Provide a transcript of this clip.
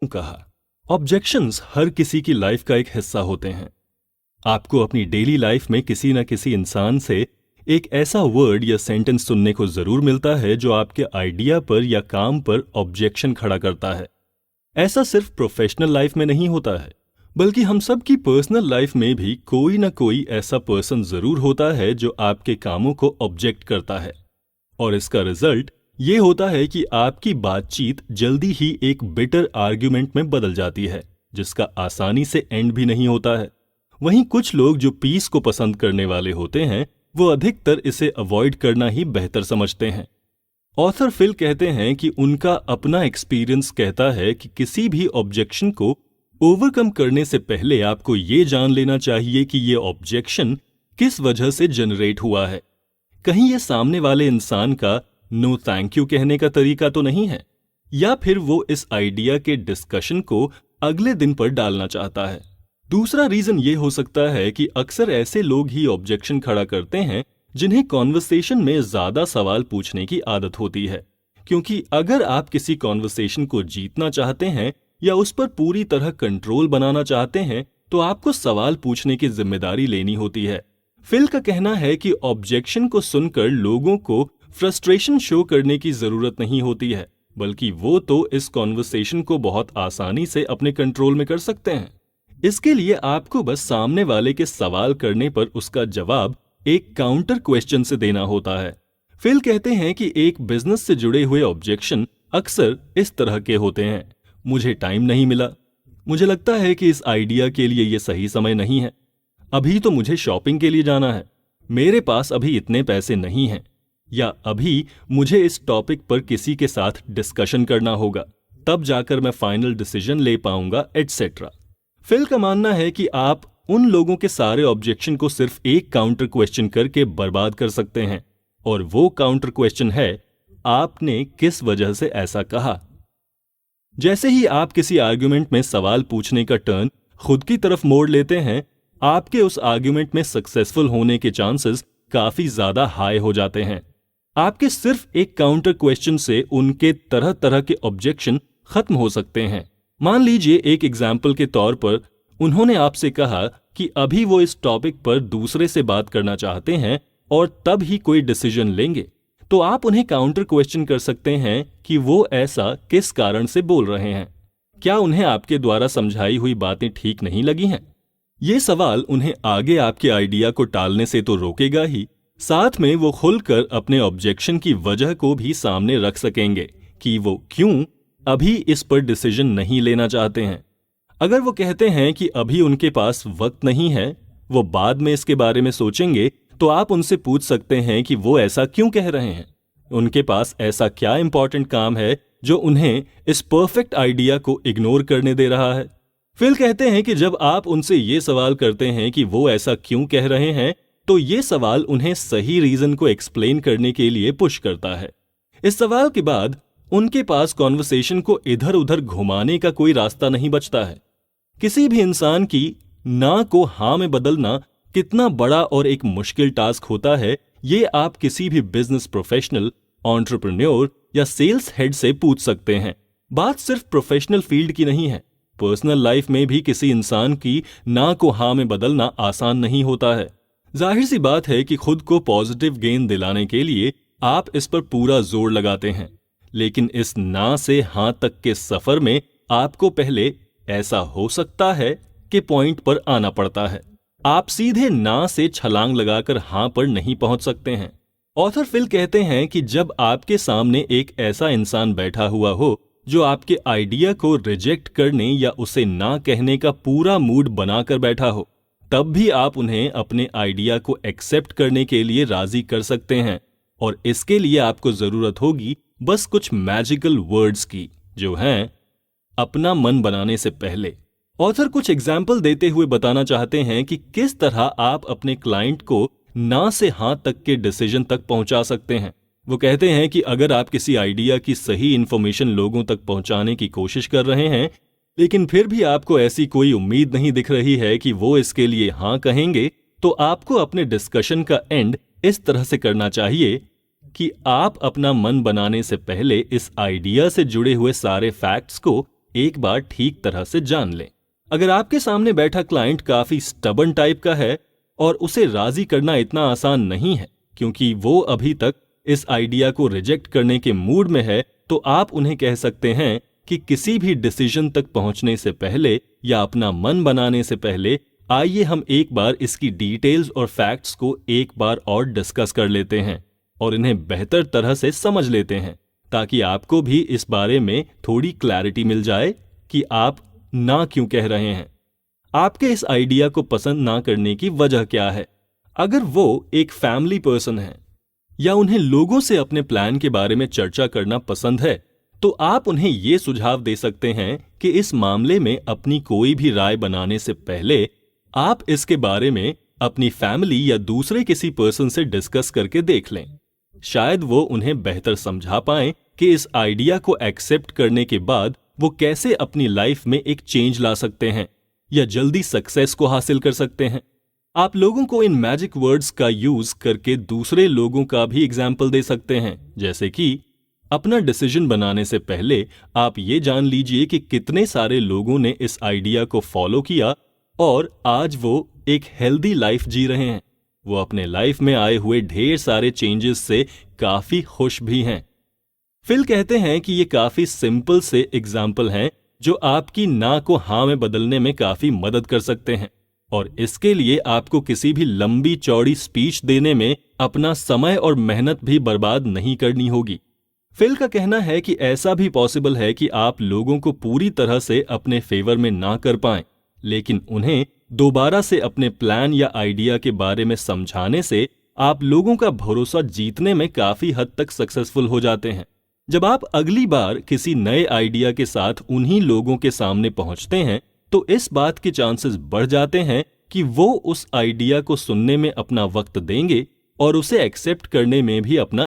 कहा, ऑब्जेक्शंस हर किसी की लाइफ का एक हिस्सा होते हैं। आपको अपनी डेली लाइफ में किसी न किसी इंसान से एक ऐसा वर्ड या सेंटेंस सुनने को जरूर मिलता है जो आपके आइडिया पर या काम पर ऑब्जेक्शन खड़ा करता है। ऐसा सिर्फ प्रोफेशनल लाइफ में नहीं होता है, बल्कि हम सब की पर्सनल लाइफ में भी कोई ना कोई ऐसा पर्सन जरूर होता है जो आपके कामों को ऑब्जेक्ट करता है। और इसका रिजल्ट ये होता है कि आपकी बातचीत जल्दी ही एक बिटर आर्ग्यूमेंट में बदल जाती है, जिसका आसानी से एंड भी नहीं होता है। वहीं कुछ लोग जो पीस को पसंद करने वाले होते हैं, वो अधिकतर इसे अवॉइड करना ही बेहतर समझते हैं। ऑथर फिल कहते हैं कि उनका अपना एक्सपीरियंस कहता है कि किसी भी ऑब्जेक्शन को ओवरकम करने से पहले आपको ये जान लेना चाहिए कि ये ऑब्जेक्शन किस वजह से जनरेट हुआ है। कहीं ये सामने वाले इंसान का नो थैंक यू कहने का तरीका तो नहीं है, या फिर वो इस आइडिया के डिस्कशन को अगले दिन पर डालना चाहता है। दूसरा रीजन ये हो सकता है कि अक्सर ऐसे लोग ही ऑब्जेक्शन खड़ा करते हैं जिन्हें कॉन्वर्सेशन में ज्यादा सवाल पूछने की आदत होती है, क्योंकि अगर आप किसी कॉन्वर्सेशन को जीतना चाहते हैं या उस पर पूरी तरह कंट्रोल बनाना चाहते हैं तो आपको सवाल पूछने की जिम्मेदारी लेनी होती है। फिल का कहना है कि ऑब्जेक्शन को सुनकर लोगों को फ्रस्ट्रेशन शो करने की जरूरत नहीं होती है, बल्कि वो तो इस कॉन्वर्सेशन को बहुत आसानी से अपने कंट्रोल में कर सकते हैं। इसके लिए आपको बस सामने वाले के सवाल करने पर उसका जवाब एक काउंटर क्वेश्चन से देना होता है। फिल कहते हैं कि एक बिजनेस से जुड़े हुए ऑब्जेक्शन अक्सर इस तरह के होते हैं। मुझे टाइम नहीं मिला, मुझे लगता है कि इस आइडिया के लिए ये सही समय नहीं है, अभी तो मुझे शॉपिंग के लिए जाना है, मेरे पास अभी इतने पैसे नहीं हैं, या अभी मुझे इस टॉपिक पर किसी के साथ डिस्कशन करना होगा, तब जाकर मैं फाइनल डिसीजन ले पाऊंगा, एटसेट्रा। फिल का मानना है कि आप उन लोगों के सारे ऑब्जेक्शन को सिर्फ एक काउंटर क्वेश्चन करके बर्बाद कर सकते हैं, और वो काउंटर क्वेश्चन है, आपने किस वजह से ऐसा कहा। जैसे ही आप किसी आर्ग्यूमेंट में सवाल पूछने का टर्न खुद की तरफ मोड़ लेते हैं, आपके उस आर्ग्यूमेंट में सक्सेसफुल होने के चांसेस काफी ज्यादा हाई हो जाते हैं। आपके सिर्फ एक काउंटर क्वेश्चन से उनके तरह तरह के ऑब्जेक्शन खत्म हो सकते हैं। मान लीजिए एक एग्जाम्पल के तौर पर उन्होंने आपसे कहा कि अभी वो इस टॉपिक पर दूसरे से बात करना चाहते हैं और तब ही कोई डिसीजन लेंगे, तो आप उन्हें काउंटर क्वेश्चन कर सकते हैं कि वो ऐसा किस कारण से बोल रहे हैं। क्या उन्हें आपके द्वारा समझाई हुई बातें ठीक नहीं लगी हैं? ये सवाल उन्हें आगे आपके आइडिया को टालने से तो रोकेगा ही, साथ में वो खुलकर अपने ऑब्जेक्शन की वजह को भी सामने रख सकेंगे कि वो क्यों अभी इस पर डिसीजन नहीं लेना चाहते हैं। अगर वो कहते हैं कि अभी उनके पास वक्त नहीं है, वो बाद में इसके बारे में सोचेंगे, तो आप उनसे पूछ सकते हैं कि वो ऐसा क्यों कह रहे हैं। उनके पास ऐसा क्या इंपॉर्टेंट काम है जो उन्हें इस परफेक्ट आइडिया को इग्नोर करने दे रहा है। फिल कहते हैं कि जब आप उनसे ये सवाल करते हैं कि वो ऐसा क्यों कह रहे हैं, तो ये सवाल उन्हें सही रीजन को एक्सप्लेन करने के लिए पुश करता है। इस सवाल के बाद उनके पास कॉन्वर्सेशन को इधर उधर घुमाने का कोई रास्ता नहीं बचता है। किसी भी इंसान की ना को हाँ में बदलना कितना बड़ा और एक मुश्किल टास्क होता है, ये आप किसी भी बिजनेस प्रोफेशनल, एंटरप्रेन्योर या सेल्स हेड से पूछ सकते हैं। बात सिर्फ प्रोफेशनल फील्ड की नहीं है, पर्सनल लाइफ में भी किसी इंसान की ना को हाँ में बदलना आसान नहीं होता है। जाहिर सी बात है कि खुद को पॉजिटिव गेन दिलाने के लिए आप इस पर पूरा जोर लगाते हैं, लेकिन इस ना से हाँ तक के सफर में आपको पहले ऐसा हो सकता है कि पॉइंट पर आना पड़ता है। आप सीधे ना से छलांग लगाकर हाँ पर नहीं पहुंच सकते हैं। ऑथर फिल कहते हैं कि जब आपके सामने एक ऐसा इंसान बैठा हुआ हो जो आपके आइडिया को रिजेक्ट करने या उसे ना कहने का पूरा मूड बनाकर बैठा हो, तब भी आप उन्हें अपने आइडिया को एक्सेप्ट करने के लिए राजी कर सकते हैं, और इसके लिए आपको जरूरत होगी बस कुछ मैजिकल वर्ड्स की, जो हैं अपना मन बनाने से पहले। ऑथर कुछ एग्जाम्पल देते हुए बताना चाहते हैं कि किस तरह आप अपने क्लाइंट को ना से हाँ तक के डिसीजन तक पहुंचा सकते हैं। वो कहते हैं कि अगर आप किसी आइडिया की सही इंफॉर्मेशन लोगों तक पहुंचाने की कोशिश कर रहे हैं, लेकिन फिर भी आपको ऐसी कोई उम्मीद नहीं दिख रही है कि वो इसके लिए हाँ कहेंगे, तो आपको अपने डिस्कशन का एंड इस तरह से करना चाहिए कि आप अपना मन बनाने से पहले इस आइडिया से जुड़े हुए सारे फैक्ट्स को एक बार ठीक तरह से जान लें। अगर आपके सामने बैठा क्लाइंट काफी स्टबर्न टाइप का है और उसे राजी करना इतना आसान नहीं है क्योंकि वो अभी तक इस आइडिया को रिजेक्ट करने के मूड में है, तो आप उन्हें कह सकते हैं कि किसी भी डिसीजन तक पहुंचने से पहले या अपना मन बनाने से पहले आइए हम एक बार इसकी डिटेल्स और फैक्ट्स को एक बार और डिस्कस कर लेते हैं और इन्हें बेहतर तरह से समझ लेते हैं, ताकि आपको भी इस बारे में थोड़ी क्लैरिटी मिल जाए कि आप ना क्यों कह रहे हैं। आपके इस आइडिया को पसंद ना करने की वजह क्या है। अगर वो एक फैमिली पर्सन है या उन्हें लोगों से अपने प्लान के बारे में चर्चा करना पसंद है, तो आप उन्हें ये सुझाव दे सकते हैं कि इस मामले में अपनी कोई भी राय बनाने से पहले आप इसके बारे में अपनी फैमिली या दूसरे किसी पर्सन से डिस्कस करके देख लें। शायद वो उन्हें बेहतर समझा पाएं कि इस आइडिया को एक्सेप्ट करने के बाद वो कैसे अपनी लाइफ में एक चेंज ला सकते हैं या जल्दी सक्सेस को हासिल कर सकते हैं। आप लोगों को इन मैजिक वर्ड्स का यूज करके दूसरे लोगों का भी एग्जाम्पल दे सकते हैं, जैसे कि अपना डिसीजन बनाने से पहले आप ये जान लीजिए कि कितने सारे लोगों ने इस आइडिया को फॉलो किया और आज वो एक हेल्दी लाइफ जी रहे हैं। वो अपने लाइफ में आए हुए ढेर सारे चेंजेस से काफी खुश भी हैं। फिल कहते हैं कि ये काफी सिंपल से एग्जाम्पल हैं जो आपकी ना को हाँ में बदलने में काफी मदद कर सकते हैं, और इसके लिए आपको किसी भी लंबी चौड़ी स्पीच देने में अपना समय और मेहनत भी बर्बाद नहीं करनी होगी। फिल का कहना है कि ऐसा भी पॉसिबल है कि आप लोगों को पूरी तरह से अपने फेवर में ना कर पाएं, लेकिन उन्हें दोबारा से अपने प्लान या आइडिया के बारे में समझाने से आप लोगों का भरोसा जीतने में काफी हद तक सक्सेसफुल हो जाते हैं। जब आप अगली बार किसी नए आइडिया के साथ उन्हीं लोगों के सामने पहुंचते हैं, तो इस बात के चांसेस बढ़ जाते हैं कि वो उस आइडिया को सुनने में अपना वक्त देंगे और उसे एक्सेप्ट करने में भी अपना